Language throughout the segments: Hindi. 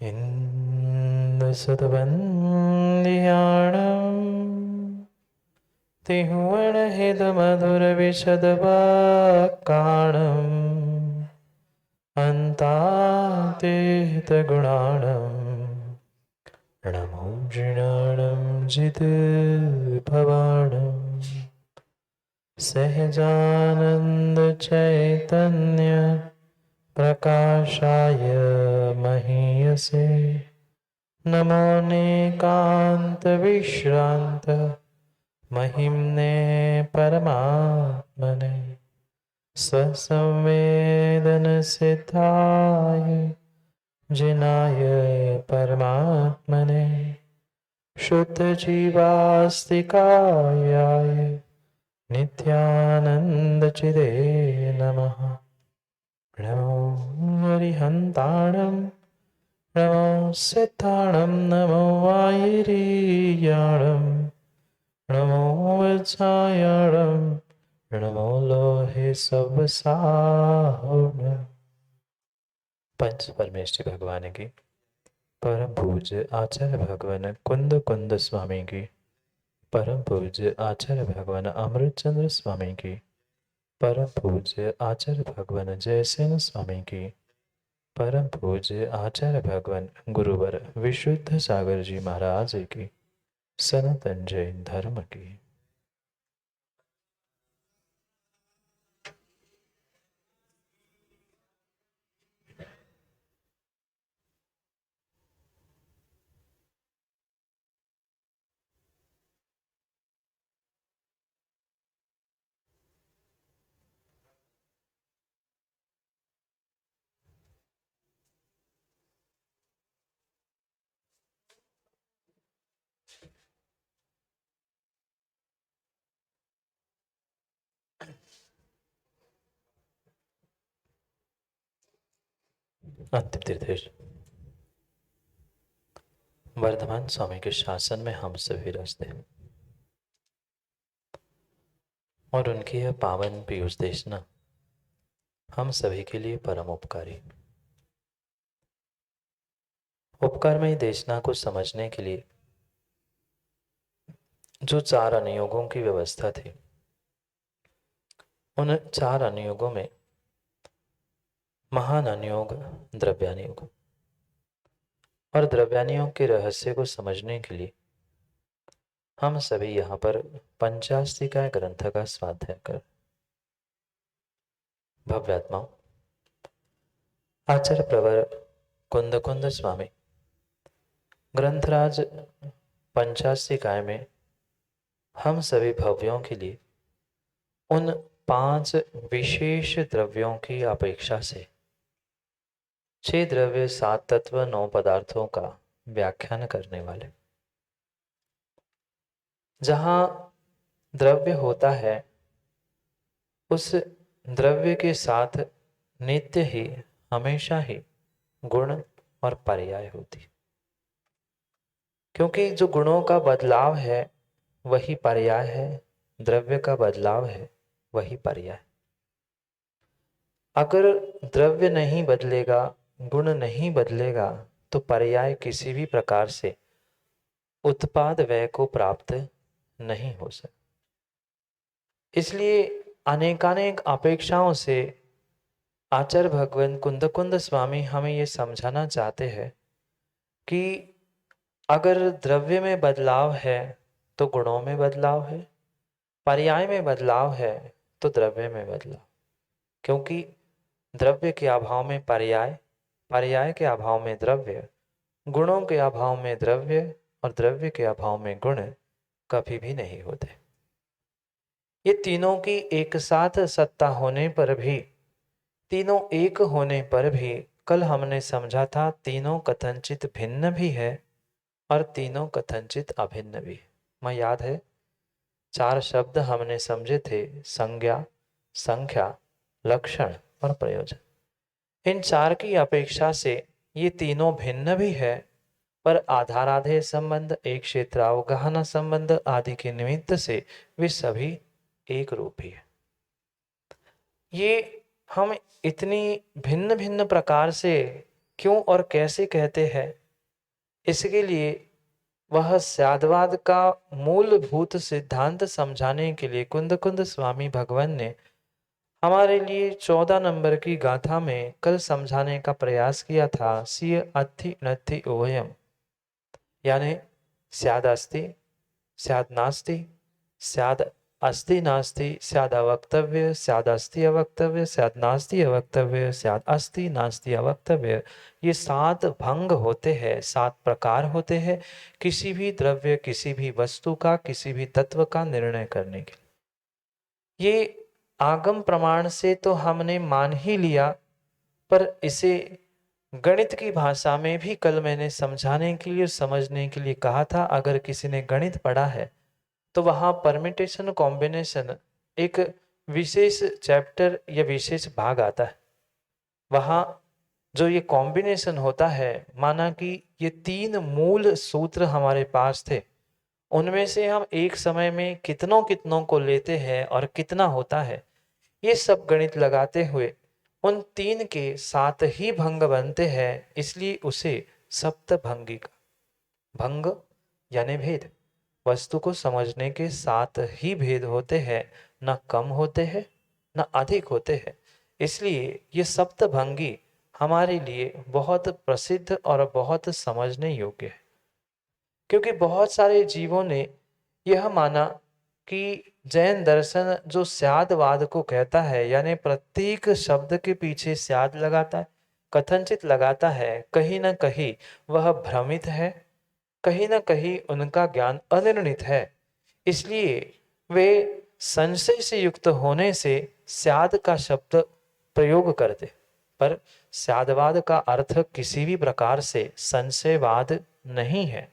इन्दुसुतवन्द्याणम् तिहुवनहितमधुरविशदवाक्काणम् अन्तातीतगुणाणम् नमो जृणाणं जितभवाणम् सहजानन्दचैतन्य प्रकाशाय महीयसे नमो नेकान्तविश्रान्त महिम्ने परमात्मने स्वसंवेदनसिद्धाय जिनाय परमात्मने शुद्धजीवास्तिकायाय नित्यानन्दचिदे नमः। नमो हरिहन्ताणं नमो सिद्धाणं नमो वायिरीयाणं नमो वत्सायाणं नमो लोहे सवसाहुणम्। पंच परमेष्टि भगवान की, परम पूज्य आचार्य भगवान कुंद कुंद स्वामी की, परम पूज्य आचार्य भगवान अमृतचंद्र स्वामी की, परम पूज्य आचार्य भगवान जयसेन स्वामी की, परम पूज्य आचार्य भगवान गुरुवर विशुद्ध सागर जी महाराज की, सनातन जैन धर्म की। अंतिम तीर्थेश वर्धमान स्वामी के शासन में हम सभी रचते हैं और उनकी यह पावन पीयूष देशना हम सभी के लिए परम उपकारी। उपकारमयी देशना को समझने के लिए जो 4 अनुयोगों की व्यवस्था थी, उन 4 अनुयोगों में महान अनुयोग द्रव्यानुयोग, और द्रव्यानुयोग के रहस्य को समझने के लिए हम सभी यहाँ पर पंचास्तिकाय ग्रंथ का स्वाध्याय कर। भव्यात्माओं, आचार्य प्रवर कुंद कुंद स्वामी ग्रंथराज पंचास्तिकाय में हम सभी भव्यों के लिए उन 5 विशेष द्रव्यों की अपेक्षा से 6 द्रव्य 7 तत्व 9 पदार्थों का व्याख्यान करने वाले। जहाँ द्रव्य होता है उस द्रव्य के साथ नित्य ही हमेशा ही गुण और पर्याय होती, क्योंकि जो गुणों का बदलाव है वही पर्याय है, द्रव्य का बदलाव है वही पर्याय। अगर द्रव्य नहीं बदलेगा, गुण नहीं बदलेगा, तो पर्याय किसी भी प्रकार से उत्पाद व्यय को प्राप्त नहीं हो सकता। इसलिए अनेकानेक अपेक्षाओं से आचार्य भगवान कुंद कुंद स्वामी हमें ये समझाना चाहते हैं कि अगर द्रव्य में बदलाव है तो गुणों में बदलाव है, पर्याय में बदलाव है तो द्रव्य में बदलाव, क्योंकि द्रव्य के अभाव में पर्याय, पर्याय के अभाव में द्रव्य, गुणों के अभाव में द्रव्य और द्रव्य के अभाव में गुण कभी भी नहीं होते। ये तीनों की एक साथ सत्ता होने पर भी, तीनों एक होने पर भी, कल हमने समझा था तीनों कथनचित भिन्न भी है और तीनों कथनचित अभिन्न भी है। मैं याद है 4 शब्द हमने समझे थे, संज्ञा, संख्या, लक्षण और प्रयोजन। इन 4 की अपेक्षा से ये तीनों भिन्न भी है, पर आधाराधेय संबंध, एक क्षेत्रावगाहना संबंध आदि के निमित्त से वे सभी एक रूप ही है। ये हम इतनी भिन्न भिन्न प्रकार से क्यों और कैसे कहते हैं, इसके लिए वह स्याद्वाद का मूलभूत सिद्धांत समझाने के लिए कुंद कुंद स्वामी भगवान ने हमारे लिए 14 नंबर की गाथा में कल समझाने का प्रयास किया था। सिय अत्थि नत्थि उभयम, यानी स्याद अस्ति, स्याद नास्ति, स्याद अस्ति नास्ति, स्याद अवक्तव्य, स्याद अस्ति अवक्तव्य, स्याद नास्ति अवक्तव्य, स्याद अस्ति नास्ति अवक्तव्य। ये 7 भंग होते हैं, 7 प्रकार होते हैं किसी भी द्रव्य, किसी भी वस्तु का, किसी भी तत्व का निर्णय करने के। ये आगम प्रमाण से तो हमने मान ही लिया, पर इसे गणित की भाषा में भी कल मैंने समझाने के लिए, समझने के लिए कहा था। अगर किसी ने गणित पढ़ा है तो वहाँ परमिटेशन कॉम्बिनेशन एक विशेष चैप्टर या विशेष भाग आता है। वहाँ जो ये कॉम्बिनेशन होता है, माना कि ये 3 मूल सूत्र हमारे पास थे, उनमें से हम एक समय में कितनों कितनों को लेते हैं और कितना होता है, ये सब गणित लगाते हुए उन 3 के 7 ही भंग बनते हैं। इसलिए उसे सप्तभंगी का, भंग यानी भेद, वस्तु को समझने के 7 ही भेद होते हैं, न कम होते हैं न अधिक होते हैं। इसलिए ये सप्तभंगी हमारे लिए बहुत प्रसिद्ध और बहुत समझने योग्य है। क्योंकि बहुत सारे जीवों ने यह माना कि जैन दर्शन जो स्यादवाद को कहता है, यानी प्रत्येक शब्द के पीछे स्याद लगाता है, कथनचित लगाता है, कहीं ना कहीं वह भ्रमित है, कहीं ना कहीं उनका ज्ञान अनिर्णित है। इसलिए वे संशय से युक्त होने से स्याद का शब्द प्रयोग करते। पर स्यादवाद का अर्थ किसी भी प्रकार से संशयवाद नहीं है।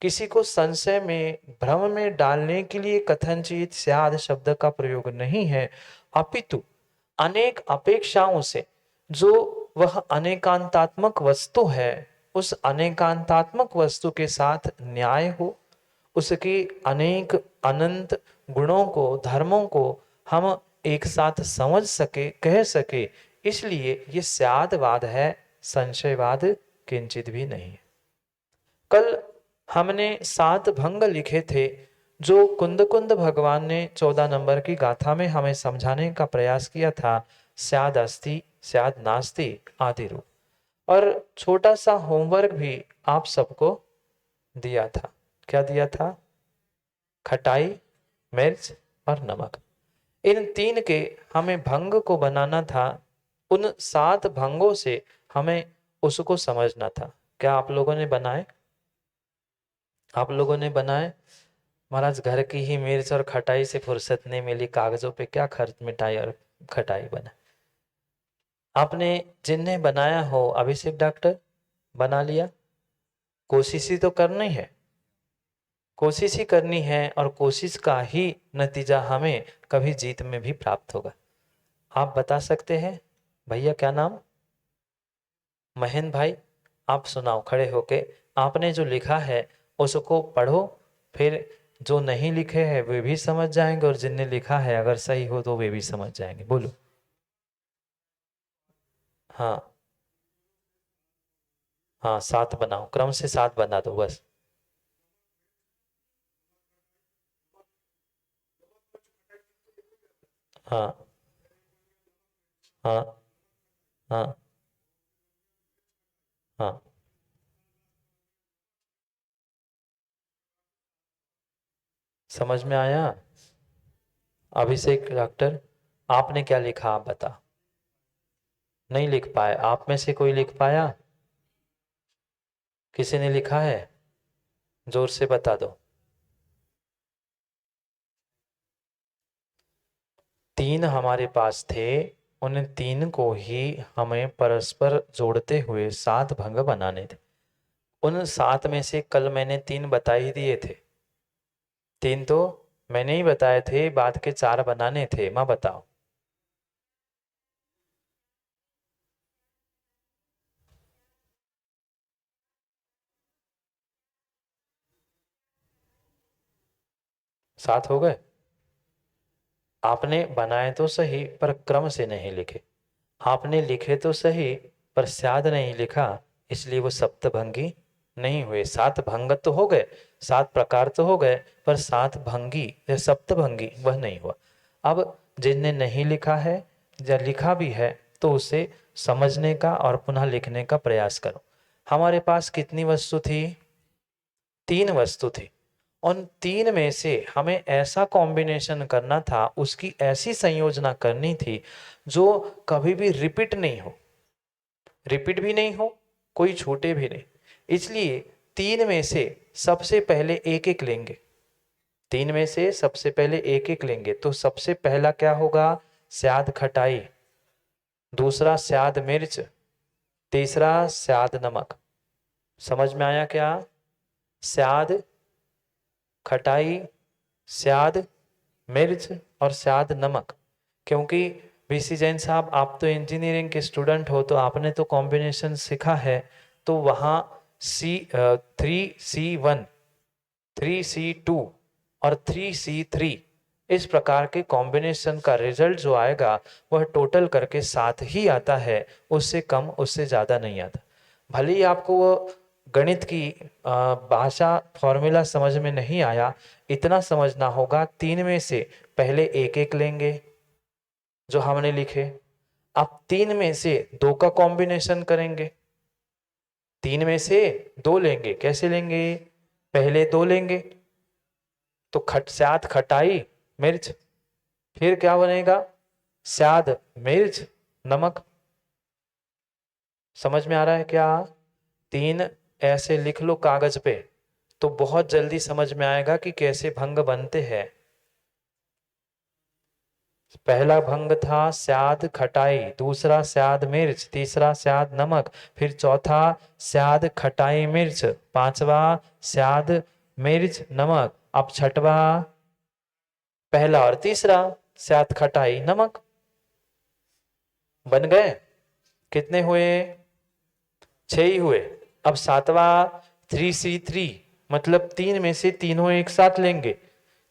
किसी को संशय में, भ्रम में डालने के लिए कथनचित स्याद शब्द का प्रयोग नहीं है, अपितु अनेक अपेक्षाओं से जो वह अनेकांतात्मक वस्तु है, उस अनेकांतात्मक वस्तु के साथ न्याय हो, उसके अनेक अनंत गुणों को, धर्मों को हम एक साथ समझ सके, कह सके, इसलिए ये स्यादवाद है, संशयवाद किंचित भी नहीं है। कल हमने 7 भंग लिखे थे जो कुंद कुंद भगवान ने 14 नंबर की गाथा में हमें समझाने का प्रयास किया था। स्याद अस्ति, स्याद नास्ति आदि रूप। और छोटा सा होमवर्क भी आप सबको दिया था। क्या दिया था? खटाई, मिर्च और नमक, इन 3 के हमें भंग को बनाना था। उन 7 भंगों से हमें उसको समझना था। क्या आप लोगों ने बनाए? आप लोगों ने बनाए? महाराज, घर की ही मिर्च और खटाई से फुर्सत नहीं मिली, कागजों पे क्या खर्च, मिठाई और खटाई बना। आपने जिन्हें बनाया हो, अभिषेक डॉक्टर बना लिया? कोशिश ही तो करनी है, कोशिश ही करनी है, और कोशिश का ही नतीजा हमें कभी जीत में भी प्राप्त होगा। आप बता सकते हैं? भैया क्या नाम? महेंद्र भाई, आप सुनाओ खड़े होके। आपने जो लिखा है उसको पढ़ो, फिर जो नहीं लिखे हैं वे भी समझ जाएंगे, और जिनने लिखा है अगर सही हो तो वे भी समझ जाएंगे। बोलो। हाँ हाँ, 7 बनाओ, क्रम से 7 बना दो बस। हाँ हाँ हाँ हाँ। समझ में आया? अभिषेक डॉक्टर, आपने क्या लिखा आप बता। नहीं लिख पाए? आप में से कोई लिख पाया? किसी ने लिखा है? जोर से बता दो। 3 हमारे पास थे, उन 3 को ही हमें परस्पर जोड़ते हुए 7 भंग बनाने थे। उन 7 में से कल मैंने 3 बता ही दिए थे। 3 तो मैंने ही बताए थे, बाद के 4 बनाने थे। माँ बताओ। सात हो गए? आपने बनाए तो सही, पर क्रम से नहीं लिखे। आपने लिखे तो सही, पर स्याद नहीं लिखा, इसलिए वो सप्तभंगी नहीं हुए। 7 भंग तो हो गए, 7 प्रकार तो हो गए, पर 7 भंगी या सप्तभंगी वह नहीं हुआ। अब जिनने नहीं लिखा है या लिखा भी है तो उसे समझने का और पुनः लिखने का प्रयास करो। हमारे पास कितनी वस्तु थी? 3 वस्तु थी। उन 3 में से हमें ऐसा कॉम्बिनेशन करना था, उसकी ऐसी संयोजना करनी थी जो कभी भी रिपीट नहीं हो, रिपीट भी नहीं हो, कोई छूटे भी नहीं। इसलिए 3 में से सबसे पहले एक एक लेंगे। 3 में से सबसे पहले एक एक लेंगे। तो सबसे पहला क्या होगा? स्याद खटाई, दूसरा स्याद मिर्च, तीसरा स्याद नमक। समझ में आया क्या? स्याद खटाई, स्याद मिर्च और स्याद नमक। क्योंकि बीसी जैन साहब, आप तो इंजीनियरिंग के स्टूडेंट हो, तो आपने तो कॉम्बिनेशन सीखा है। तो वहाँ C3C1, 3C2 और 3C3 इस प्रकार के कॉम्बिनेशन का रिजल्ट जो आएगा वह टोटल करके 7 ही आता है, उससे कम उससे ज़्यादा नहीं आता। भले ही आपको वो गणित की भाषा फॉर्मूला समझ में नहीं आया, इतना समझना होगा 3 में से पहले एक एक लेंगे जो हमने लिखे। अब 3 में से 2 का कॉम्बिनेशन करेंगे। 3 में से 2 लेंगे। कैसे लेंगे? पहले 2 लेंगे तो स्याद खटाई मिर्च, फिर क्या बनेगा? स्याद मिर्च नमक। समझ में आ रहा है क्या? 3 ऐसे लिख लो कागज पे, तो बहुत जल्दी समझ में आएगा कि कैसे भंग बनते हैं। पहला भंग था स्याद खटाई, दूसरा स्याद मिर्च, तीसरा स्याद नमक, फिर चौथा स्याद खटाई मिर्च, पांचवा स्याद मिर्च नमक, अब छठवा, पहला और तीसरा स्याद खटाई नमक। बन गए? कितने हुए? 6 ही हुए। अब 7वां 3C3, मतलब 3 में से तीनों एक साथ लेंगे।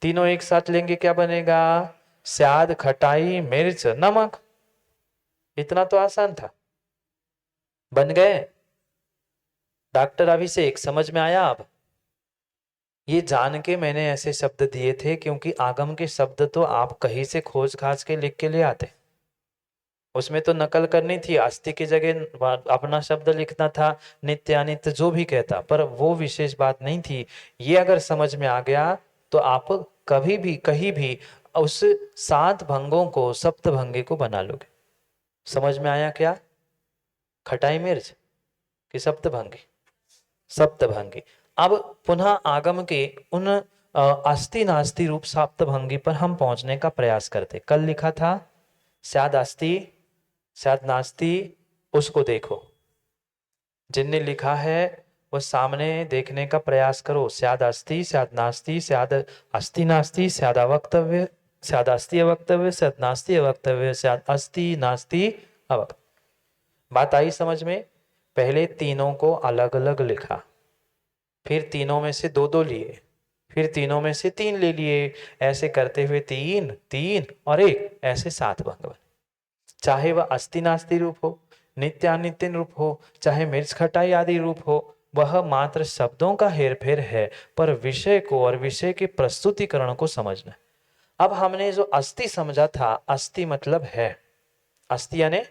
तीनों एक साथ लेंगे, क्या बनेगा? स्याद खटाई मिर्च नमक। इतना तो आसान था। बन गए? डॉक्टर अभिषेक, समझ में आया? अब ये जान के मैंने ऐसे शब्द दिए थे क्योंकि आगम के शब्द तो आप कहीं से खोज खाज के लिख के ले आते, उसमें तो नकल करनी थी, अस्थि की जगह अपना शब्द लिखना था, नित्य अनित्य जो भी कहता, पर वो विशेष बात नहीं थी। ये अगर समझ में आ गया तो आप कभी भी कहीं भी उस 7 भंगों को सप्तभंगी को बना लोगे। समझ में आया क्या? खटाई मिर्च की सप्तभंगी? सप्तभंगी। अब पुनः आगम के उन अस्थि नास्ति रूप सप्तभंगी पर हम पहुंचने का प्रयास करते। कल लिखा था शायद अस्थि शायद नास्ति, उसको देखो। जिनने लिखा है वो सामने देखने का प्रयास करो। शायद अस्थि, शायद नास्ति, शायद अस्थि नास्ति, शायद अवक्तव्य, शायद अस्थि अवक्तव्य, शायद नास्ति अवक्तव्य, शायद अस्थि नास्ति अवक्तव्य। बात आई समझ में? पहले तीनों को अलग अलग लिखा, फिर तीनों में से 2 2 लिए, फिर तीनों में से 3 ले लिए। ऐसे करते हुए 3 3 और 1, ऐसे 7 भंग बने। चाहे वह अस्थि नास्ति रूप हो, नित्य अनित्य रूप हो, चाहे मिर्च खटाई आदि रूप हो, वह मात्र शब्दों का हेरफेर है, पर विषय को और विषय के प्रस्तुतिकरण को समझना। अब हमने जो अस्थि समझा था, अस्थि मतलब है, अस्थि यानी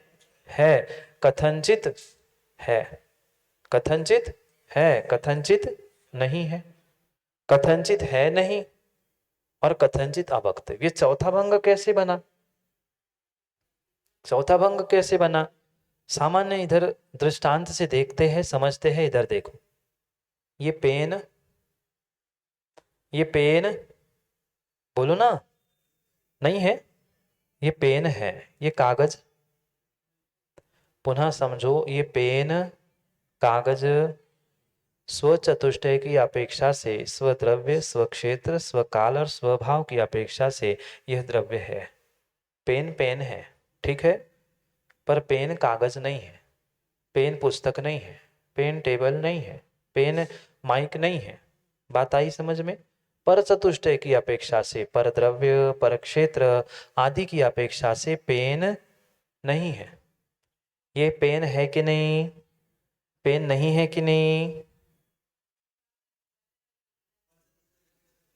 है, कथनचित है, कथनचित है, कथनचित नहीं है, कथनचित है नहीं और कथनचित अवक्तव्य। ये चौथा भंग कैसे बना? चौथा भंग कैसे बना? सामान्य इधर दृष्टांत से देखते हैं, समझते हैं। इधर देखो, ये पेन, ये पेन, बोलो ना, नहीं है, ये पेन है, ये कागज। पुनः समझो, ये पेन, कागज स्वचतुष्टय की अपेक्षा से, स्वद्रव्य, स्वक्षेत्र, स्वकाल और स्वभाव की अपेक्षा से यह द्रव्य है। पेन पेन है, ठीक है, पर पेन कागज नहीं है, पेन पुस्तक नहीं है, पेन टेबल नहीं है, पेन माइक नहीं है। बात आई समझ में? पर चतुष्टय की अपेक्षा से, पर द्रव्य, पर क्षेत्र आदि की अपेक्षा से पेन नहीं है। ये पेन है कि नहीं? पेन नहीं है कि नहीं?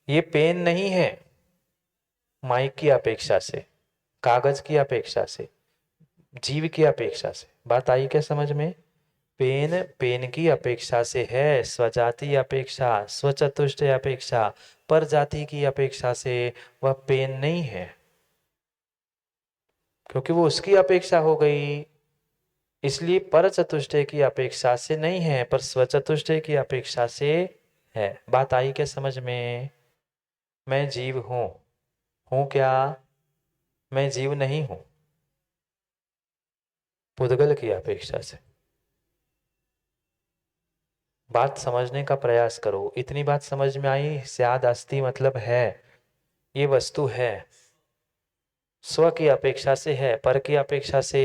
ये पेन नहीं है माइक की अपेक्षा से, कागज की अपेक्षा से, जीव की अपेक्षा से। बात आई क्या समझ में? पेन पेन की अपेक्षा से है, स्वजाति अपेक्षा, स्वचतुष्ट अपेक्षा, पर जाति की अपेक्षा से वह पेन नहीं है, क्योंकि वो उसकी अपेक्षा हो गई। इसलिए पर चतुष्टय की अपेक्षा से नहीं है, पर स्वचतुष्टय की अपेक्षा से है। बात आई क्या समझ में? मैं जीव हूं क्या? मैं जीव नहीं हूं, पुद्गल की अपेक्षा से। बात समझने का प्रयास करो। इतनी बात समझ में आई? स्याद अस्ति मतलब है, ये वस्तु है, स्व की अपेक्षा से है, पर की अपेक्षा से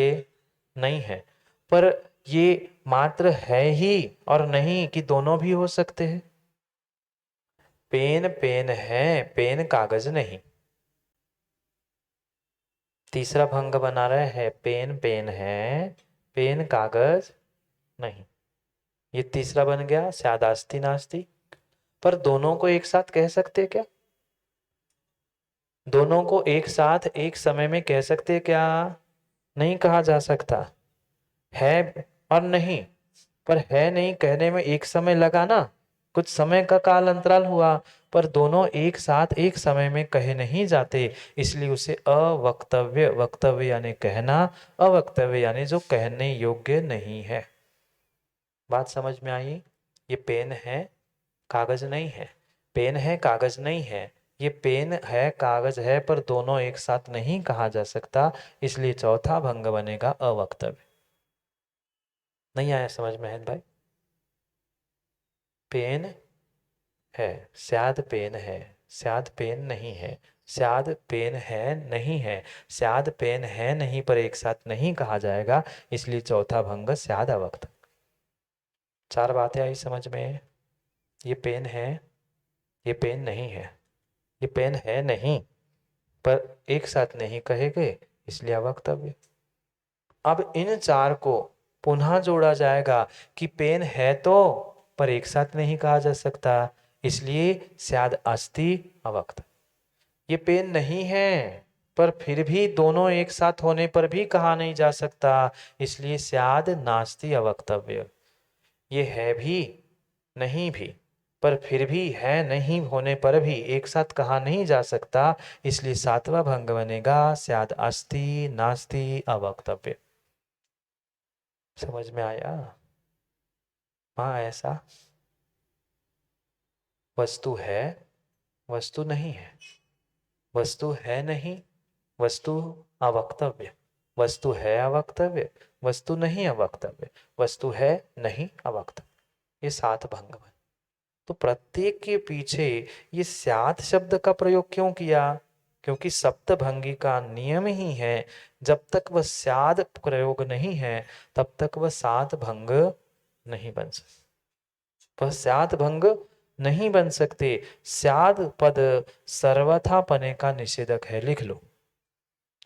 नहीं है। पर ये मात्र है ही और नहीं कि दोनों भी हो सकते हैं। पेन पेन है, पेन कागज नहीं। तीसरा भंग बना रहे हैं, पेन पेन है, पेन कागज नहीं। ये तीसरा बन गया स्यादास्ति नास्ति। पर दोनों को एक साथ कह सकते क्या? दोनों को एक साथ एक समय में कह सकते क्या? नहीं कहा जा सकता। है और नहीं, पर है नहीं कहने में एक समय लगा ना, कुछ समय का काल अंतराल हुआ, पर दोनों एक साथ एक समय में कहे नहीं जाते, इसलिए उसे अवक्तव्य, वक्तव्य यानी कहना, अवक्तव्य यानी जो कहने योग्य नहीं है। बात समझ में आई? ये पेन है, कागज नहीं है। पेन है, कागज नहीं है। ये पेन है, कागज है, पर दोनों एक साथ नहीं कहा जा सकता, इसलिए चौथा भंग बनेगा अवक्तव्य। नहीं आया समझ में है भाई? पेन है, स्याद पेन है, स्याद पेन नहीं है, स्याद पेन है नहीं है, स्याद पेन है नहीं, पर एक साथ नहीं कहा जाएगा, इसलिए चौथा भंग स्याद अवक्त। चार बातें आई समझ में? ये पेन है, ये पेन नहीं है, ये पेन है नहीं, पर एक साथ नहीं कहे गए, इसलिए अवक्तव्य। अब इन चार को पुनः जोड़ा जाएगा कि पेन है तो, पर एक साथ नहीं कहा जा सकता, इसलिए स्याद अस्ति अवक्त। ये पेन नहीं है, पर फिर भी दोनों एक साथ होने पर भी कहा नहीं जा सकता, इसलिए स्याद नास्ति अवक्तव्य। ये है भी नहीं भी, पर फिर भी है नहीं होने पर भी एक साथ कहा नहीं जा सकता, इसलिए सातवां भंग बनेगा स्याद अस्ति नास्ति अवक्तव्य। समझ में आया? हाँ ऐसा। वस्तु है, वस्तु नहीं है, वस्तु है नहीं, वस्तु अवक्तव्य, वस्तु है अवक्तव्य, वस्तु नहीं अवक्तव्य, वस्तु है नहीं अवक्तव्य। ये सात भंग बने। तो प्रत्येक के पीछे ये स्यात् शब्द का प्रयोग क्यों किया? क्योंकि सप्तभंगी का नियम ही है, जब तक वह स्याद प्रयोग नहीं है तब तक वह सात भंग नहीं बन सकते। वह स्याद भंग नहीं बन सकते। स्याद पद सर्वथा पने का निषेधक है, लिख लो।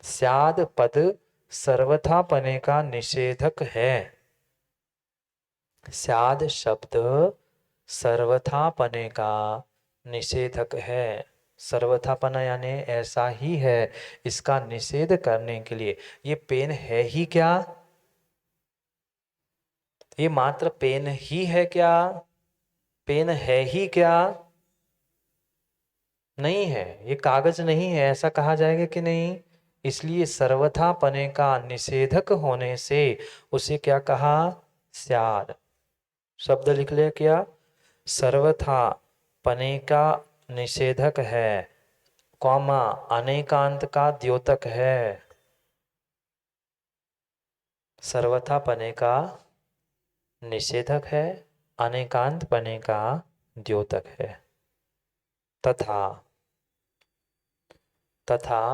स्याद पद सर्वथा पने का निषेधक है। स्याद शब्द सर्वथा पने का निषेधक है। सर्वथापना यानी ऐसा ही है, इसका निषेध करने के लिए। ये पेन है ही क्या? ये मात्र पेन ही है क्या? पेन है ही क्या? नहीं है, ये कागज नहीं है, ऐसा कहा जाएगा कि नहीं? इसलिए सर्वथा पने का निषेधक होने से उसे क्या कहा? स्याद। शब्द लिख ले क्या? सर्वथा पने का निषेधक है, कौमा अनेकांत का द्योतक है। सर्वथा पने का निषेधक है, अनेकांत पने का द्योतक है। तथा, तथा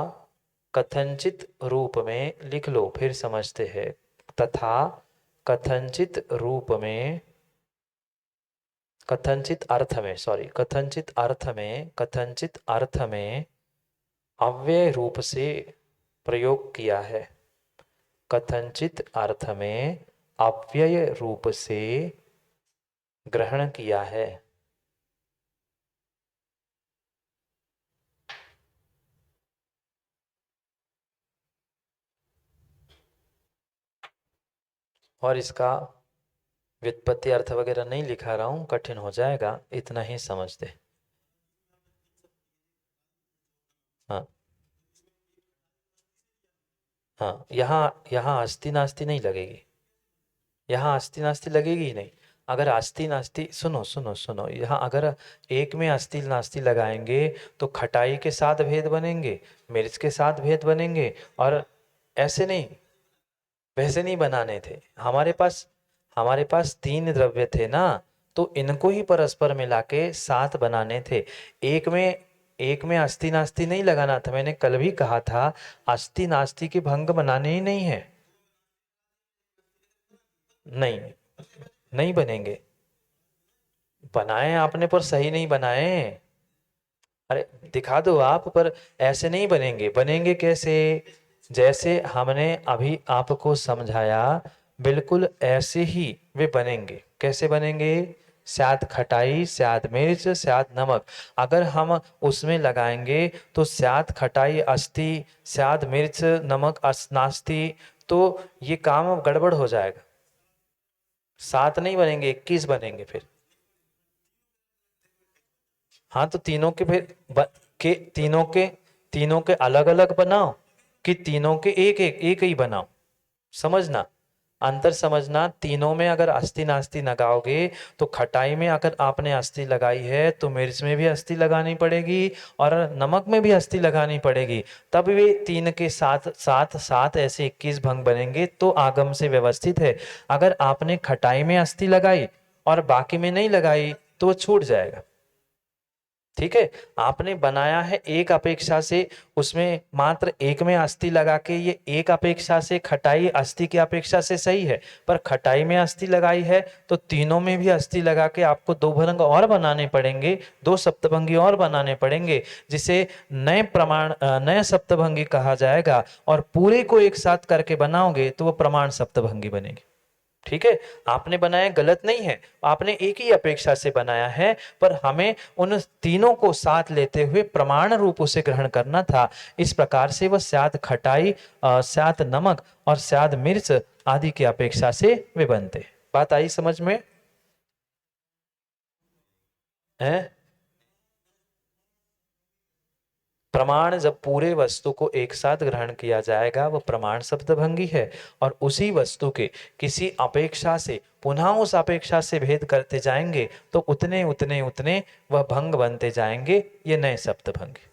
कथनचित रूप में लिख लो, फिर समझते हैं। तथा कथनचित रूप में, कथनचित अर्थ में, सॉरी, कथनचित अर्थ में, कथनचित अर्थ में अव्यय रूप से प्रयोग किया है। कथनचित अर्थ में अव्यय रूप से ग्रहण किया है। और इसका व्युत्पत्ति अर्थ वगैरह नहीं लिखा रहा हूं, कठिन हो जाएगा, इतना ही समझते। हाँ हाँ, यहाँ यहाँ अस्ति नास्ति नहीं लगेगी, यहाँ अस्ति नास्ति लगेगी ही नहीं। अगर अस्ति नास्ति, सुनो सुनो सुनो, यहाँ अगर एक में अस्ति नास्ति लगाएंगे तो खटाई के साथ भेद बनेंगे, मिर्च के साथ भेद बनेंगे, और ऐसे नहीं, वैसे नहीं बनाने थे। हमारे पास तीन द्रव्य थे ना, तो इनको ही परस्पर मिला के सात बनाने थे। एक में अस्ति नास्ति नहीं लगाना था। मैंने कल भी कहा था अस्ति नास्ति के भंग बनाने ही नहीं है। नहीं, नहीं बनेंगे। बनाए आपने पर सही नहीं बनाए। अरे दिखा दो आप, पर ऐसे नहीं बनेंगे। बनेंगे कैसे? जैसे हमने अभी आपको समझाया, बिल्कुल ऐसे ही वे बनेंगे। कैसे बनेंगे? स्याद खटाई, स्याद मिर्च, स्याद नमक। अगर हम उसमें लगाएंगे तो स्याद खटाई अस्ति, स्याद मिर्च नमक नास्ति, तो ये काम गड़बड़ हो जाएगा। सात नहीं बनेंगे, 21 बनेंगे फिर। हाँ तो तीनों के फिर तीनों के अलग अलग बनाओ कि तीनों के एक एक एक ही बनाओ। समझना, अंतर समझना। तीनों में अगर अस्ति नास्ति लगाओगे तो खटाई में अगर आपने अस्ति लगाई है तो मिर्च में भी अस्ति लगानी पड़ेगी और नमक में भी अस्ति लगानी पड़ेगी। तब वे तीन के साथ साथ सात ऐसे 21 भंग बनेंगे, तो आगम से व्यवस्थित है। अगर आपने खटाई में अस्ति लगाई और बाकी में नहीं लगाई तो वो छूट जाएगा। ठीक है, आपने बनाया है एक अपेक्षा से, उसमें मात्र एक में अस्थि लगा के, ये एक अपेक्षा से खटाई अस्थि की अपेक्षा से सही है। पर खटाई में अस्थि लगाई है तो तीनों में भी अस्थि लगा के आपको दो भंग और बनाने पड़ेंगे, दो सप्तभंगी और बनाने पड़ेंगे, जिसे नए प्रमाण नए सप्तभंगी कहा जाएगा। और पूरे को एक साथ करके बनाओगे तो वो प्रमाण सप्तभंगी बनेगी। ठीक है, आपने बनाया गलत नहीं है, आपने एक ही अपेक्षा से बनाया है, पर हमें उन तीनों को साथ लेते हुए प्रमाण रूप उसे ग्रहण करना था। इस प्रकार से वह स्याद खटाई, स्याद नमक और स्याद मिर्च आदि की अपेक्षा से वे बनते। बात आई समझ में? है प्रमाण जब पूरे वस्तु को एक साथ ग्रहण किया जाएगा वह प्रमाण शब्दभंगी है, और उसी वस्तु के किसी अपेक्षा से पुनः उस अपेक्षा से भेद करते जाएंगे तो उतने उतने उतने वह भंग बनते जाएंगे। ये नए शब्दभंगी।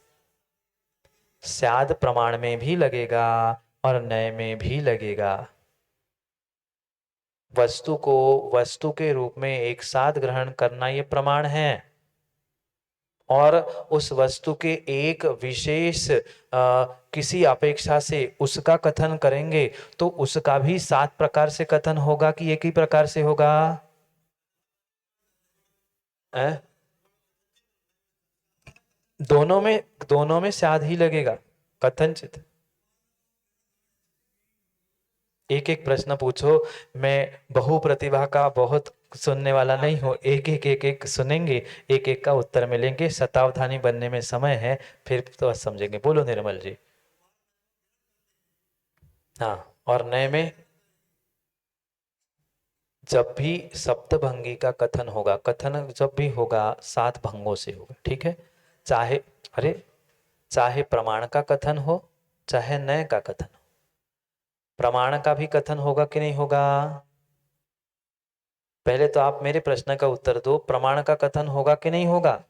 स्याद प्रमाण में भी लगेगा और नए में भी लगेगा। वस्तु को वस्तु के रूप में एक साथ ग्रहण करना ये प्रमाण है, और उस वस्तु के एक विशेष किसी अपेक्षा से उसका कथन करेंगे तो उसका भी 7 प्रकार से कथन होगा कि एक ही प्रकार से होगा? अ? दोनों में स्याद ही लगेगा कथनचित। एक एक प्रश्न पूछो। मैं बहु प्रतिभा का बहुत सुनने वाला नहीं हूँ, एक एक सुनेंगे, एक एक का उत्तर मिलेंगे। शतावधानी बनने में समय है, फिर तो समझेंगे। बोलो निर्मल जी। हाँ, और नए में जब भी सप्तभंगी का कथन होगा, कथन जब भी होगा 7 भंगों से होगा। ठीक है, चाहे अरे चाहे प्रमाण का कथन हो चाहे नए का कथन हो। प्रमाण का भी कथन होगा कि नहीं होगा? पहले तो आप मेरे प्रश्न का उत्तर दो, प्रमाण का कथन होगा कि नहीं होगा?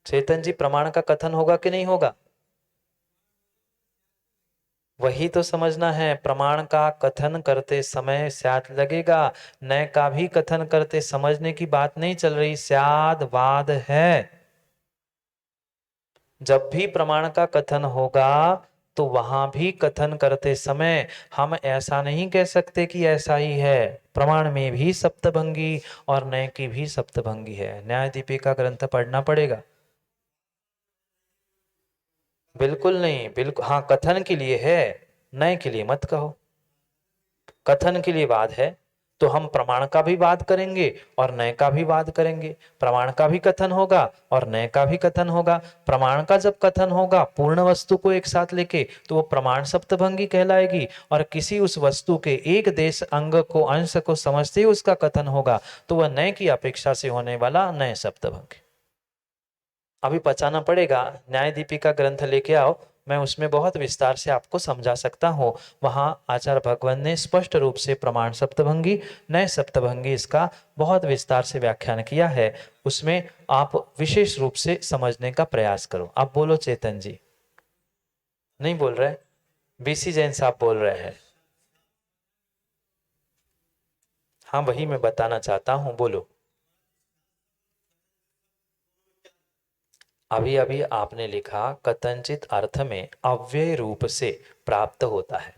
चेतन जी, प्रमाण का कथन होगा कि नहीं होगा? वही तो समझना है। प्रमाण का कथन करते समय स्याद लगेगा, नए का भी कथन करते, समझने की बात नहीं चल रही, स्याद वाद है। जब भी प्रमाण का कथन होगा तो वहां भी कथन करते समय हम ऐसा नहीं कह सकते कि ऐसा ही है। प्रमाण में भी सप्तभंगी और नए की भी सप्तभंगी है। न्याय दीपिका ग्रंथ पढ़ना पड़ेगा। बिल्कुल नहीं, बिल्कुल हाँ, कथन के लिए है, नए के लिए मत कहो। कथन के लिए वाद है तो हम प्रमाण का भी वाद करेंगे और नए का भी वाद करेंगे। प्रमाण का भी कथन होगा और नए का भी कथन होगा। प्रमाण का जब कथन होगा पूर्ण वस्तु को एक साथ लेके तो वो प्रमाण सप्तभंगी कहलाएगी, और किसी उस वस्तु के एक देश अंग को अंश को समझते ही उसका कथन होगा तो वह नए की अपेक्षा से होने वाला नए सप्तभंगी। अभी पचाना पड़ेगा। न्याय दीपिका ग्रंथ लेके आओ, मैं उसमें बहुत विस्तार से आपको समझा सकता हूँ। वहां आचार्य भगवान ने स्पष्ट रूप से प्रमाण सप्तभंगी नए सप्तभंगी इसका बहुत विस्तार से व्याख्यान किया है। उसमें आप विशेष रूप से समझने का प्रयास करो। आप बोलो चेतन जी। नहीं बोल रहे? बीसी जैन साहब बोल रहे हैं। हाँ वही मैं बताना चाहता हूँ, बोलो। अभी अभी आपने लिखा कथनचित अर्थ में अव्यय रूप से प्राप्त होता है।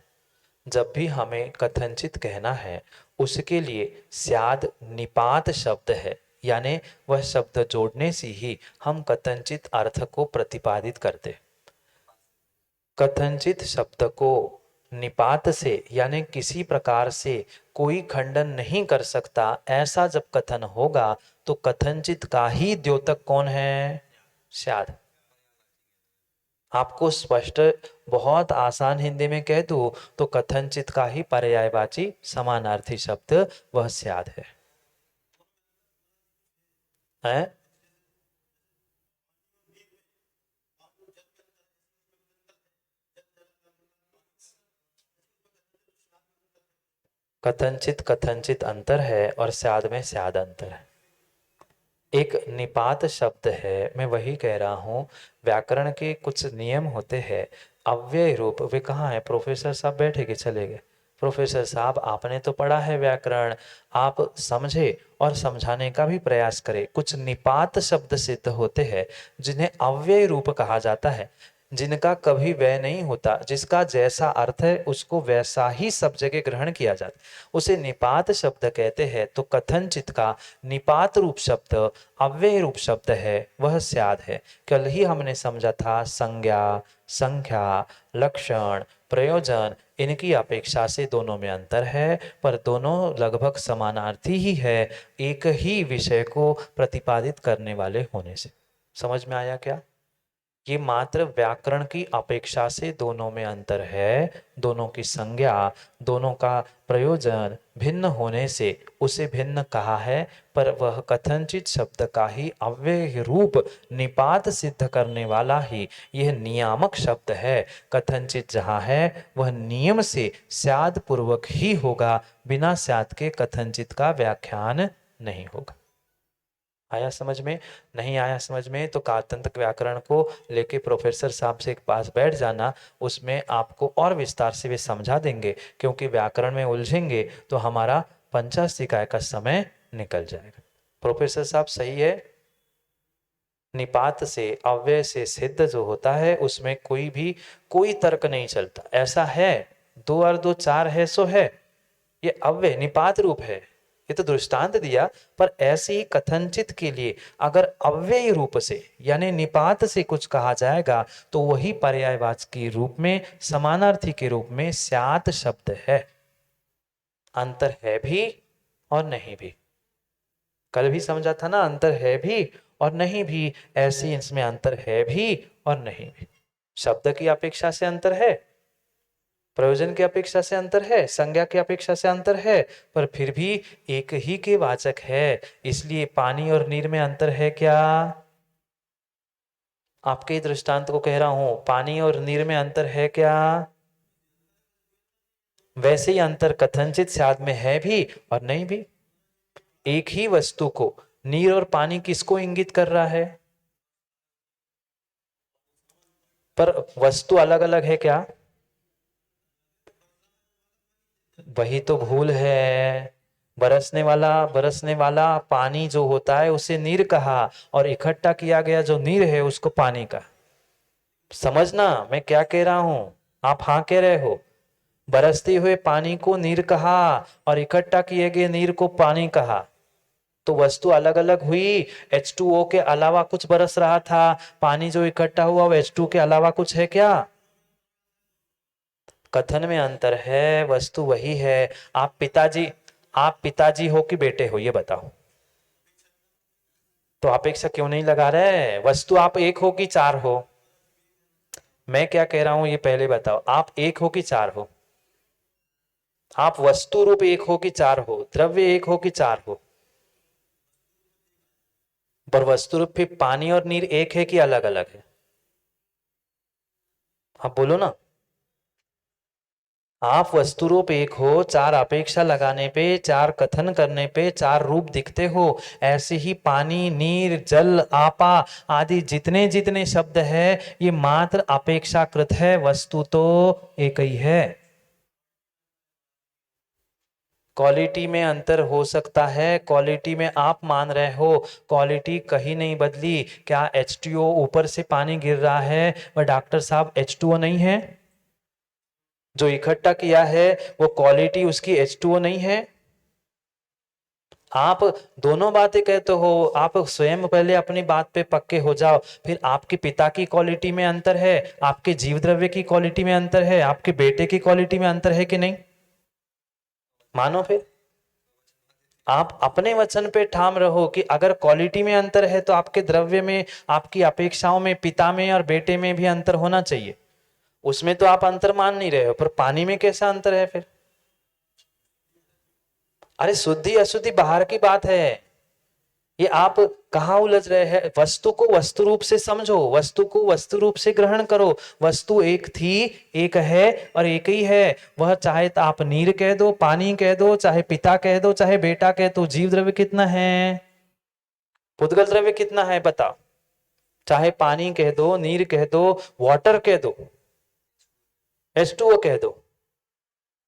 जब भी हमें कथनचित कहना है उसके लिए स्याद निपात शब्द है, यानी वह शब्द जोड़ने से ही हम कथनचित अर्थ को प्रतिपादित करते। कथनचित शब्द को निपात से यानी किसी प्रकार से कोई खंडन नहीं कर सकता, ऐसा जब कथन होगा तो कथनचित का ही द्योतक कौन है? स्याद। आपको स्पष्ट बहुत आसान हिंदी में कह दूं तो कथनचित का ही पर्यायवाची समानार्थी शब्द वह स्याद है? कथनचित कथनचित अंतर है और स्याद में स्याद अंतर है। एक निपात शब्द है, मैं वही कह रहा हूँ। व्याकरण के कुछ नियम होते हैं। अव्यय रूप, वे कहाँ है? प्रोफेसर साहब बैठे के चले गए? प्रोफेसर साहब आपने तो पढ़ा है व्याकरण, आप समझे और समझाने का भी प्रयास करें। कुछ निपात शब्द सिद्ध होते हैं जिन्हें अव्यय रूप कहा जाता है, जिनका कभी व्यय नहीं होता, जिसका जैसा अर्थ है उसको वैसा ही सब जगह ग्रहण किया जाता है, उसे निपात शब्द कहते हैं। तो कथनचित का निपात रूप शब्द अव्यय रूप शब्द है, वह स्याद है। कल ही हमने समझा था संज्ञा, संख्या, लक्षण, प्रयोजन, इनकी अपेक्षा से दोनों में अंतर है, पर दोनों लगभग समानार्थी ही है, एक ही विषय को प्रतिपादित करने वाले होने से। समझ में आया क्या? ये मात्र व्याकरण की अपेक्षा से दोनों में अंतर है। दोनों की संज्ञा, दोनों का प्रयोजन भिन्न होने से उसे भिन्न कहा है, पर वह कथनचित शब्द का ही अव्यय रूप निपात सिद्ध करने वाला ही यह नियामक शब्द है। कथनचित जहाँ है वह नियम से स्याद पूर्वक ही होगा, बिना स्याद के कथनचित का व्याख्यान नहीं होगा। आया समझ में? नहीं आया समझ में तो कातंत्र व्याकरण को लेके प्रोफेसर साहब से एक पास बैठ जाना, उसमें आपको और विस्तार से वे समझा देंगे। क्योंकि व्याकरण में उलझेंगे तो हमारा पंचाशिकाय का समय निकल जाएगा। प्रोफेसर साहब सही है? निपात से अव्यय से सिद्ध जो होता है उसमें कोई तर्क नहीं चलता। ऐसा है, 2 और 2 4 है सो है, ये अव्यय निपात रूप है, ये तो दृष्टांत दिया। पर ऐसे ही कथनचित के लिए अगर अव्यय रूप से यानी निपात से कुछ कहा जाएगा तो वही पर्यायवाची के रूप में, समानार्थी के रूप में स्यात् शब्द है। अंतर है भी और नहीं भी। कल भी समझा था ना, अंतर है भी और नहीं भी। ऐसे इसमें अंतर है भी और नहीं भी। शब्द की अपेक्षा से अंतर है, प्रयोजन की अपेक्षा से अंतर है, संज्ञा की अपेक्षा से अंतर है, पर फिर भी एक ही के वाचक है। इसलिए पानी और नीर में अंतर है क्या? आपके दृष्टांत को कह रहा हूं, पानी और नीर में अंतर है क्या? वैसे ही अंतर कथनचित स्याद में है भी और नहीं भी। एक ही वस्तु को नीर और पानी किसको इंगित कर रहा है? पर वस्तु अलग अलग है क्या? वही तो भूल है। बरसने वाला पानी जो होता है उसे नीर कहा, और इकट्ठा किया गया जो नीर है उसको पानी कहा। समझना मैं क्या कह रहा हूं, आप हाँ कह रहे हो। बरसते हुए पानी को नीर कहा और इकट्ठा किए गए नीर को पानी कहा, तो वस्तु अलग अलग हुई। H2O के अलावा कुछ बरस रहा था, पानी जो इकट्ठा हुआ वो H2 के अलावा कुछ है क्या? कथन में अंतर है, वस्तु वही है। आप पिताजी हो कि बेटे हो, ये बताओ। तो अपेक्षा क्यों नहीं लगा रहे? वस्तु आप एक हो कि चार हो? मैं क्या कह रहा हूं ये पहले बताओ। आप एक हो कि चार हो? आप वस्तु रूप एक हो कि चार हो? द्रव्य एक हो कि चार हो? पर वस्तु रूप फिर पानी और नीर एक है कि अलग अलग है? आप बोलो ना। आप वस्तु रूप एक हो, चार अपेक्षा लगाने पे, चार कथन करने पे चार रूप दिखते हो। ऐसे ही पानी, नीर, जल, आपा आदि जितने जितने शब्द है ये मात्र अपेक्षाकृत है, वस्तु तो एक ही है। क्वालिटी में अंतर हो सकता है, क्वालिटी में आप मान रहे हो, क्वालिटी कहीं नहीं बदली। क्या H2O ऊपर से पानी गिर रहा है वह डॉक्टर साहब H2O नहीं है? जो इकट्ठा किया है वो क्वालिटी उसकी H2O नहीं है? आप दोनों बातें कहते हो। आप स्वयं पहले अपनी बात पे पक्के हो जाओ, फिर आपके पिता की क्वालिटी में अंतर है, आपके जीव द्रव्य की क्वालिटी में अंतर है, आपके बेटे की क्वालिटी में अंतर है कि नहीं? मानो फिर। आप अपने वचन पे ठाम रहो कि अगर क्वालिटी में अंतर है तो आपके द्रव्य में, आपकी अपेक्षाओं में, पिता में और बेटे में भी अंतर होना चाहिए। उसमें तो आप अंतर मान नहीं रहे हो, पर पानी में कैसा अंतर है फिर? अरे शुद्धि अशुद्धि बाहर की बात है, ये आप कहाँ उलझ रहे हैं? वस्तु को वस्तु रूप से समझो, वस्तु को वस्तु रूप से ग्रहण करो। वस्तु एक थी, एक है और एक ही है। वह चाहे तो आप नीर कह दो, पानी कह दो, चाहे पिता कह दो, चाहे बेटा कह दो। जीव द्रव्य कितना है? पुद्गल द्रव्य कितना है बताओ? चाहे पानी कह दो, नीर कह दो, वाटर कह दो, H2O कह दो,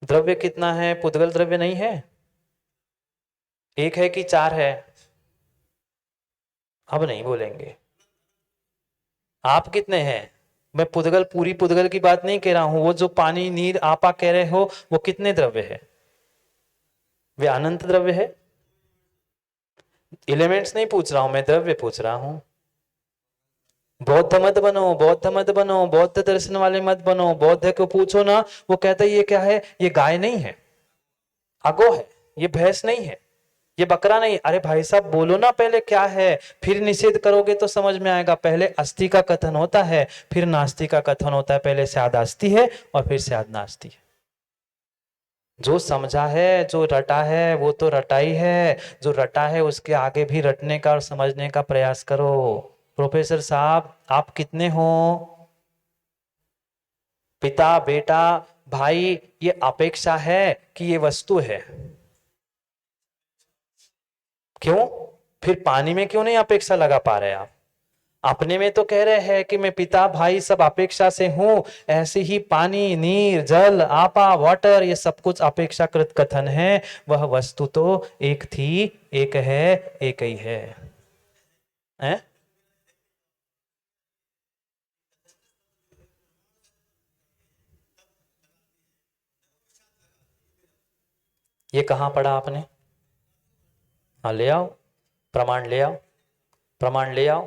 द्रव्य कितना है? पुद्गल द्रव्य नहीं है? एक है कि चार है? अब नहीं बोलेंगे। आप कितने हैं? मैं पुद्गल, पूरी पुद्गल की बात नहीं कह रहा हूं। वो जो पानी, नीर, आपा कह रहे हो वो कितने द्रव्य है? वे अनंत द्रव्य है। एलिमेंट्स नहीं पूछ रहा हूं मैं, द्रव्य पूछ रहा हूं। बौद्ध मत बनो, बौद्ध मत बनो, बौद्ध दर्शन वाले मत बनो। बौद्ध को पूछो ना, वो कहता है ये क्या है? ये गाय नहीं है, अगो है। ये भैंस नहीं है, ये बकरा नहीं। अरे भाई साहब बोलो ना पहले क्या है, फिर निषेध करोगे तो समझ में आएगा। पहले अस्थि का कथन होता है, फिर नास्ति का कथन होता है। पहले स्याद अस्थि है और फिर स्याद नास्ति है। जो समझा है, जो रटा है वो तो रटा ही है। जो रटा है उसके आगे भी रटने का और समझने का प्रयास करो। प्रोफेसर साहब आप कितने हो? पिता, बेटा, भाई, ये अपेक्षा है कि ये वस्तु है? क्यों? फिर पानी में क्यों नहीं अपेक्षा लगा पा रहे आप? अपने में तो कह रहे हैं कि मैं पिता भाई सब अपेक्षा से हूं। ऐसे ही पानी, नीर, जल, आपा, वाटर ये सब कुछ अपेक्षाकृत कथन है। वह वस्तु तो एक थी, एक है, एक ही है, हैं? ये कहाँ पढ़ा आपने? हाँ ले आओ, प्रमाण ले आओ, प्रमाण ले आओ,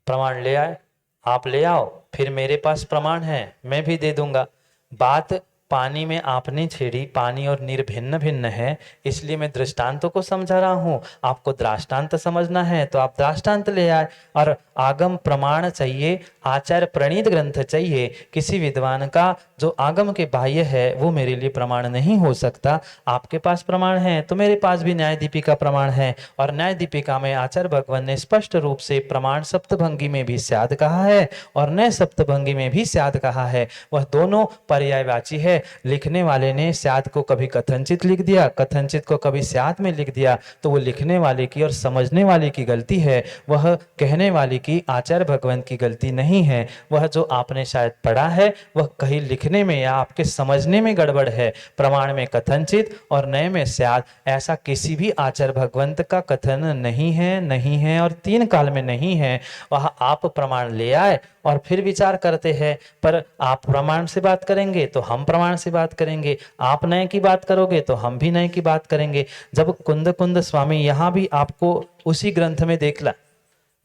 प्रमाण ले आए। आप ले आओ, फिर मेरे पास प्रमाण है, मैं भी दे दूंगा। बात पानी में आपने छेड़ी, पानी और नीर भिन्न भिन्न है, इसलिए मैं दृष्टांतों को समझा रहा हूं। आपको दृष्टांत समझना है तो आप दृष्टांत ले आए। और आगम प्रमाण चाहिए, आचार्य प्रणीत ग्रंथ चाहिए। किसी विद्वान का जो आगम के बाह्य है वो मेरे लिए प्रमाण नहीं हो सकता। आपके पास प्रमाण है तो मेरे पास भी न्याय दीपिका प्रमाण है। और न्याय दीपिका में आचार्य भगवान ने स्पष्ट रूप से प्रमाण सप्तभंगी में भी स्याद कहा है और नए सप्तभंगी में भी स्याद कहा है। वह दोनों पर्यायवाची है। लिखने वाले ने स्याद को कभी कथनचित लिख दिया, कथनचित को कभी स्याद में लिख दिया, तो वो लिखने वाले की और समझने वाले की गलती है, वह कहने वाले की, आचार्य भगवान की गलती नहीं है। वह जो आपने शायद पढ़ा है वह कहीं लिखने में या आपके समझने में गड़बड़ है। प्रमाण में कथनचित और नए में स्याद, ऐसा किसी भी आचार्य भगवंत का कथन नहीं है, नहीं है और तीन काल में नहीं है। वह आप प्रमाण ले आए और फिर विचार करते हैं। पर आप प्रमाण से बात करेंगे तो हम प्रमाण से बात करेंगे, आप नए की बात करोगे तो हम भी नए की बात करेंगे। जब कुंद कुंद स्वामी, यहाँ भी आपको उसी ग्रंथ में देखला,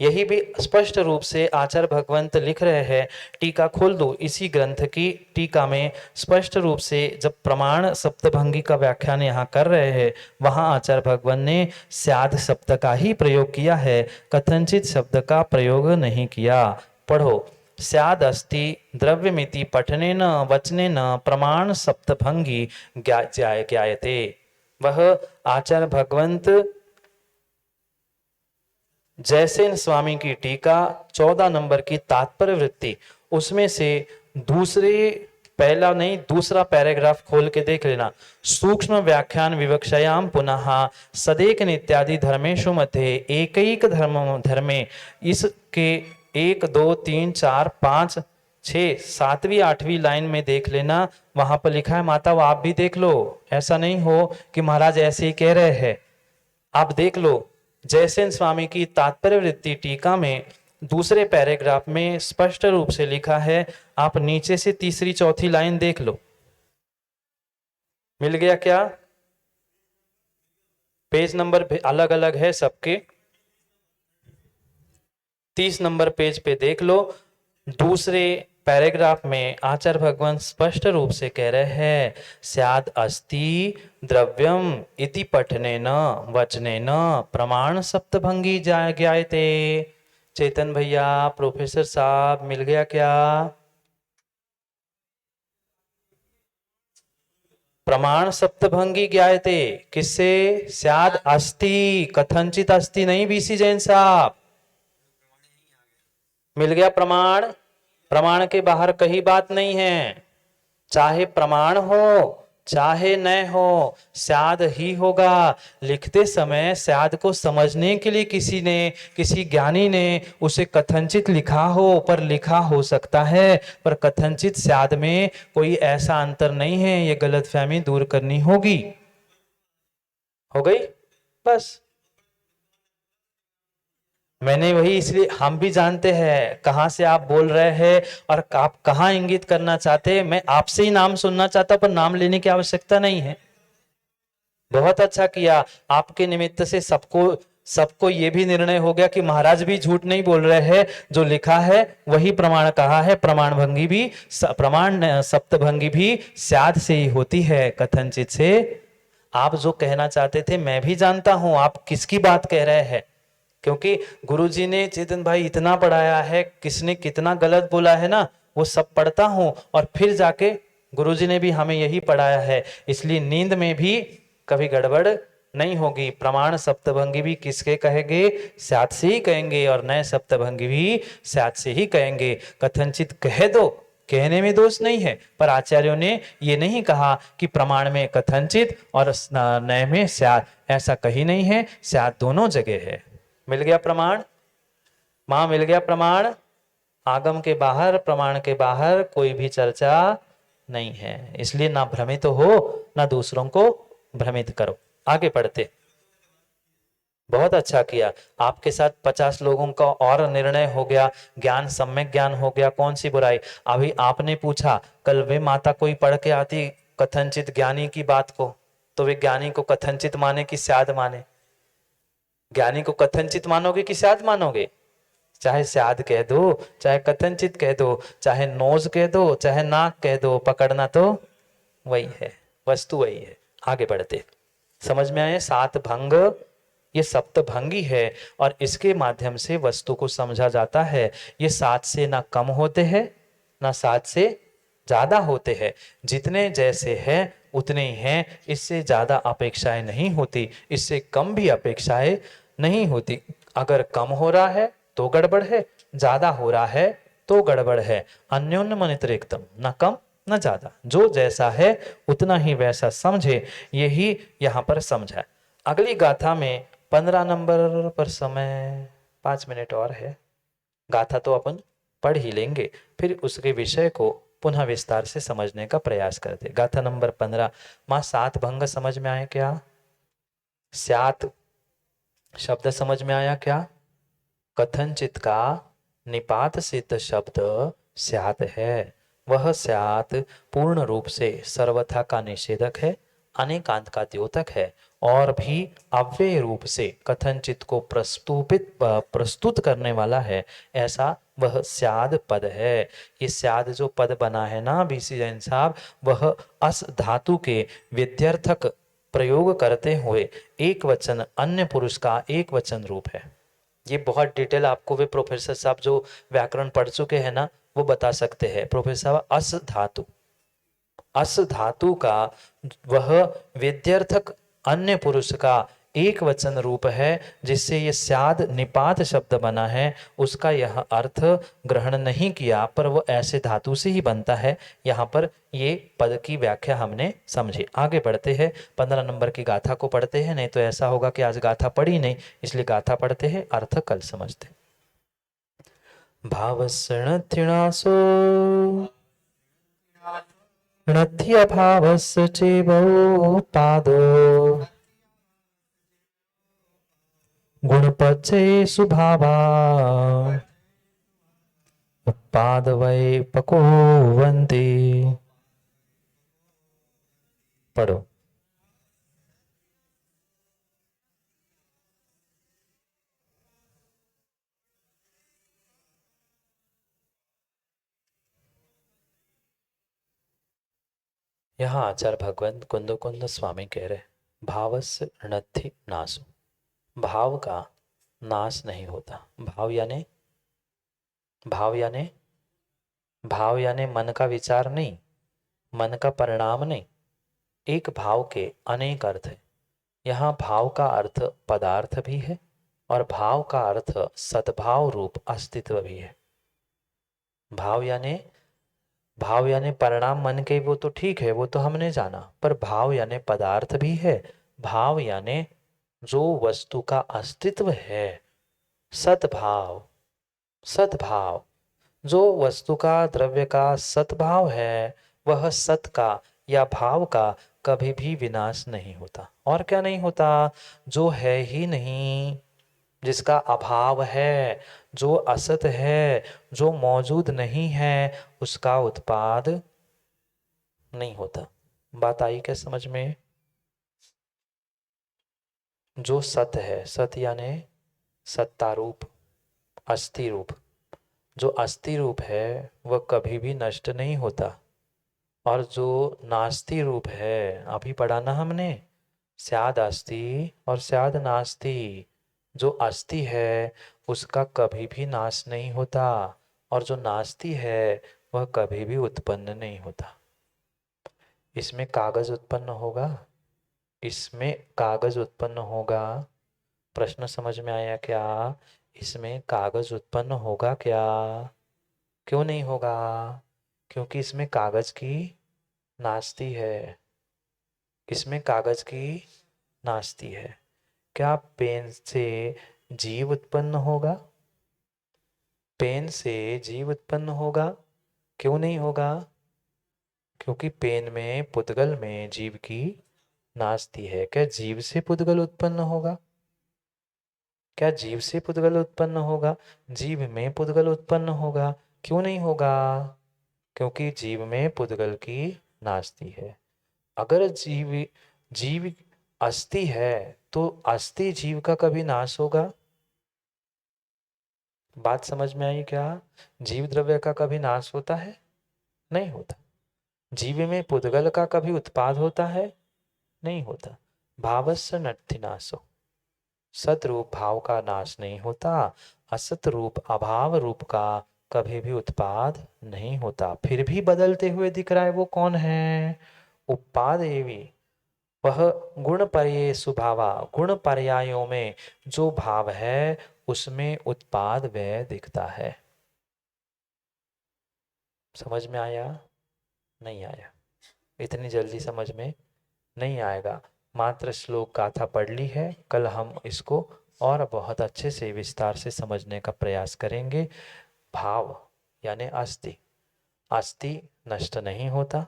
यही भी स्पष्ट रूप से आचार्य भगवंत लिख रहे हैं। टीका खोल दो इसी ग्रंथ की टीका में स्पष्ट रूप से जब प्रमाण सप्तभंगी का व्याख्यान यहाँ कर रहे हैं, वहाँ आचार्य भगवंत ने स्याद शब्द का ही प्रयोग किया है, कथनचित शब्द का प्रयोग नहीं किया। पढ़ो, स्याद अस्ति द्रव्यमिति पठनेन वचनेन प्रमाण सप्तभंगी ज्ञायते। वह आचार्य भगवंत जयसेन स्वामी की टीका 14 नंबर की तात्पर्य वृत्ति, उसमें से पहला नहीं दूसरा पैराग्राफ खोल के देख लेना। सूक्ष्म व्याख्यान विवक्षयाम पुनः सदेकन इत्यादि धर्मेशु मध्ये एकैक धर्मे, इसके 1 2 3 4 5 6 7वीं 8वीं लाइन में देख लेना, वहां पर लिखा है। माता वो आप भी देख लो, ऐसा नहीं हो कि महाराज ऐसे ही कह रहे हैं, आप देख लो। जयसेन स्वामी की तात्पर्य वृत्ति टीका में दूसरे पैराग्राफ में स्पष्ट रूप से लिखा है। आप नीचे से तीसरी चौथी लाइन देख लो, मिल गया क्या? पेज नंबर अलग अलग है सबके, 30 नंबर पेज पे देख लो। दूसरे पैराग्राफ में आचार्य भगवान स्पष्ट रूप से कह रहे हैं, स्याद अस्ति द्रव्यम इति पठनेन वचनेन प्रमाण सप्तभंगी ज्ञायते। चेतन भैया, प्रोफेसर साहब, मिल गया क्या? प्रमाण सप्तभंगी ज्ञायते किससे? स्याद अस्ति, कथनचित अस्ति नहीं। बीसी जैन साहब, मिल गया प्रमाण? प्रमाण के बाहर कहीं बात नहीं है, चाहे प्रमाण हो चाहे न हो, स्याद ही होगा। लिखते समय स्याद को समझने के लिए किसी ज्ञानी ने उसे कथनचित लिखा हो, पर लिखा हो सकता है, पर कथनचित स्याद में कोई ऐसा अंतर नहीं है। ये गलतफहमी दूर करनी होगी। हो गई बस। मैंने वही, इसलिए हम भी जानते हैं कहां से आप बोल रहे हैं और आप कहां इंगित करना चाहते हैं। मैं आपसे ही नाम सुनना चाहता, पर नाम लेने की आवश्यकता नहीं है। बहुत अच्छा किया, आपके निमित्त से सबको ये भी निर्णय हो गया कि महाराज भी झूठ नहीं बोल रहे हैं, जो लिखा है वही प्रमाण कहा है। प्रमाण सप्तभंगी भी स्याद से ही होती है, कथनचित से। आप जो कहना चाहते थे मैं भी जानता हूं आप किसकी बात कह रहे हैं, क्योंकि गुरुजी ने चेतन भाई इतना पढ़ाया है, किसने कितना गलत बोला है ना, वो सब पढ़ता हूं और फिर जाके गुरुजी ने भी हमें यही पढ़ाया है, इसलिए नींद में भी कभी गड़बड़ नहीं होगी। प्रमाण सप्तभंगी भी किसके कहेंगे? स्याद से ही कहेंगे, और नए सप्तभंगी भी स्याद से ही कहेंगे। कथनचित कह दो, कहने में दोष नहीं है, पर आचार्यों ने ये नहीं कहा कि प्रमाण में कथनचित और नए में स्याद, ऐसा कहीं नहीं है। स्याद दोनों जगह है। मिल गया प्रमाण? मां मिल गया प्रमाण? आगम के बाहर, प्रमाण के बाहर कोई भी चर्चा नहीं है, इसलिए ना भ्रमित हो ना दूसरों को भ्रमित करो। आगे बढ़ते। बहुत अच्छा किया, आपके साथ 50 लोगों का और निर्णय हो गया, ज्ञान सम्यक ज्ञान हो गया, कौन सी बुराई। अभी आपने पूछा, कल वे माता कोई पढ़ के आती कथनचित ज्ञानी की बात को, तो वे ज्ञानी को कथनचित माने कि स्याद माने? ज्ञानी को कथनचित मानोगे कि स्याद मानोगे? चाहे स्याद कह दो, चाहे कथनचित कह दो, चाहे नोज कह दो, चाहे नाक कह दो, पकड़ना तो वही है, वस्तु वही है। आगे बढ़ते। समझ में आए? सात भंग ये सप्तभंगी है और इसके माध्यम से वस्तु को समझा जाता है। ये सात से ना कम होते हैं ना सात से ज्यादा होते हैं, जितने जैसे हैं उतने ही हैं, इससे ज्यादा अपेक्षाएं नहीं होती, इससे कम भी अपेक्षाएं नहीं होती। अगर कम हो रहा है तो गड़बड़ है, ज्यादा हो रहा है तो गड़बड़ है। अन्योन्यमनितरिक्तम, न कम न ज्यादा, जो जैसा है उतना ही वैसा समझे, यही यहाँ पर समझा। अगली गाथा में 15 नंबर पर समय 5 मिनट और है, गाथा तो अपन पढ़ ही लेंगे, फिर उसके विषय को पुनः विस्तार से समझने का प्रयास करते। गाथा नंबर 15। मां सात भंग समझ में आए क्या? स्यात शब्द समझ में आया क्या? कथनचित का निपात सिद्ध शब्द स्यात है। वह स्यात पूर्ण रूप से सर्वथा का निषेधक है अनेकांत का द्योतक है और भी अव्यय रूप से कथनचित को प्रस्तुत करने वाला है, ऐसा वह स्याद पद है। ये स्याद जो पद बना है ना बीसी जैन साहब, वह अस धातु के विध्यर्थक प्रयोग करते हुए एक वचन अन्य पुरुष का एक वचन रूप है। ये बहुत डिटेल आपको वे प्रोफेसर साहब जो व्याकरण पढ़ चुके हैं ना वो बता सकते हैं। प्रोफेसर साहब अस धातु का वह विध्यर्थक अन्य पुरुष का एक वचन रूप है, जिससे ये स्याद निपात शब्द बना है, उसका यह अर्थ ग्रहण नहीं किया, पर वो ऐसे धातु से ही बनता है। यहाँ पर ये पद की व्याख्या हमने समझी। आगे बढ़ते हैं, 15 नंबर की गाथा को पढ़ते हैं, नहीं तो ऐसा होगा कि आज गाथा पढ़ी नहीं, इसलिए गाथा पढ़ते हैं, अर्थ कल समझते। भावसणथिणासो णत्यभावस्य चेवो पादो गुणपच्चये सुभावा पादवै पकोवन्ति। पढ़ो। यहाँ आचार्य भगवंत कुंद स्वामी कह रहे भावस्य णत्थि नासो, भाव का नाश नहीं होता। भाव यानी मन का विचार नहीं, मन का परिणाम नहीं। एक भाव के अनेक अर्थ है। यहाँ भाव का अर्थ पदार्थ भी है और भाव का अर्थ सद्भाव रूप अस्तित्व भी है। भाव यानी परिणाम मन के, वो तो ठीक है, वो तो हमने जाना, पर भाव यानी पदार्थ भी है। भाव यानी जो वस्तु का अस्तित्व है, सद्भाव जो वस्तु का द्रव्य का सद्भाव है, वह सत का या भाव का कभी भी विनाश नहीं होता। और क्या नहीं होता? जो है ही नहीं, जिसका अभाव है, जो असत है, जो मौजूद नहीं है, उसका उत्पाद नहीं होता। बात आई क्या समझ में? जो सत है, सत यानी सत्ता रूप, अस्थि रूप, जो अस्थि रूप है वह कभी भी नष्ट नहीं होता। और जो नास्ति रूप है, अभी पढ़ा ना हमने, स्याद अस्ति और स्याद नास्ति, जो अस्ति है उसका कभी भी नाश नहीं होता, और जो नास्ति है वह कभी भी उत्पन्न नहीं होता। इसमें कागज उत्पन्न होगा, इसमें कागज उत्पन्न होगा। प्रश्न समझ में आया क्या? इसमें कागज उत्पन्न होगा क्या? क्यों नहीं होगा? क्योंकि इसमें कागज की नास्ति है, इसमें कागज की नास्ति है। क्या पेन से जीव उत्पन्न होगा? पेन से जीव उत्पन्न होगा? क्यों नहीं होगा? क्योंकि पेन में, पुद्गल में जीव की नास्ति है। क्या जीव से पुद्गल उत्पन्न होगा? क्या जीव से पुद्गल उत्पन्न होगा? जीव में पुद्गल उत्पन्न होगा? क्यों नहीं होगा? क्योंकि जीव में पुद्गल की नास्ति है। अगर जीव अस्थि है तो अस्थि जीव का कभी नाश होगा? बात समझ में आई क्या? जीव द्रव्य का कभी नाश होता है? नहीं होता। जीव में पुद्गल का कभी उत्पाद होता है? नहीं होता। भावस्य नत्थि नाशो, सत रूप भाव का नाश नहीं होता, असत रूप अभाव रूप का कभी भी उत्पाद नहीं होता। फिर भी बदलते हुए दिख रहा है, वो कौन है? उपादेवी, वह गुण पर्याय सुभावा, गुण पर्यायों में जो भाव है उसमें उत्पाद व्यय दिखता है। समझ में आया? नहीं आया? इतनी जल्दी समझ में नहीं आएगा। मात्र श्लोक गाथा पढ़ ली है, कल हम इसको और बहुत अच्छे से विस्तार से समझने का प्रयास करेंगे। भाव यानी अस्थि, अस्थि नष्ट नहीं होता,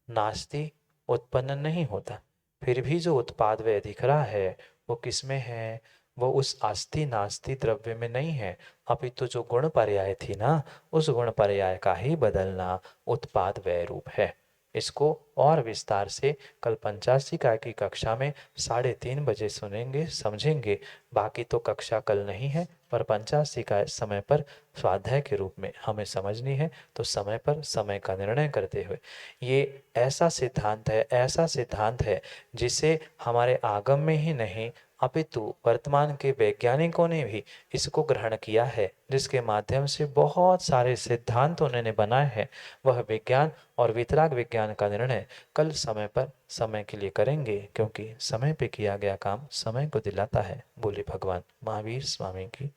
नास्ति उत्पन्न नहीं होता। फिर भी जो उत्पाद व्यय दिख रहा है वो किस में है? वो उस अस्थि नास्ति द्रव्य में नहीं है, अपितु जो गुण पर्याय थी ना, उस गुण पर्याय का ही बदलना उत्पाद व्यय रूप है। इसको और विस्तार से कल पंचाशिका की कक्षा में 3:30 बजे सुनेंगे, समझेंगे। बाकी तो कक्षा कल नहीं है, पर पंचाशिका समय पर स्वाध्याय के रूप में हमें समझनी है, तो समय पर समय का निर्णय करते हुए ये ऐसा सिद्धांत है जिसे हमारे आगम में ही नहीं अपितु वर्तमान के वैज्ञानिकों ने भी इसको ग्रहण किया है, जिसके माध्यम से बहुत सारे सिद्धांत उन्होंने बनाए हैं। वह विज्ञान और वितराग विज्ञान का निर्णय कल समय पर समय के लिए करेंगे, क्योंकि समय पे किया गया काम समय को दिलाता है। बोले भगवान महावीर स्वामी की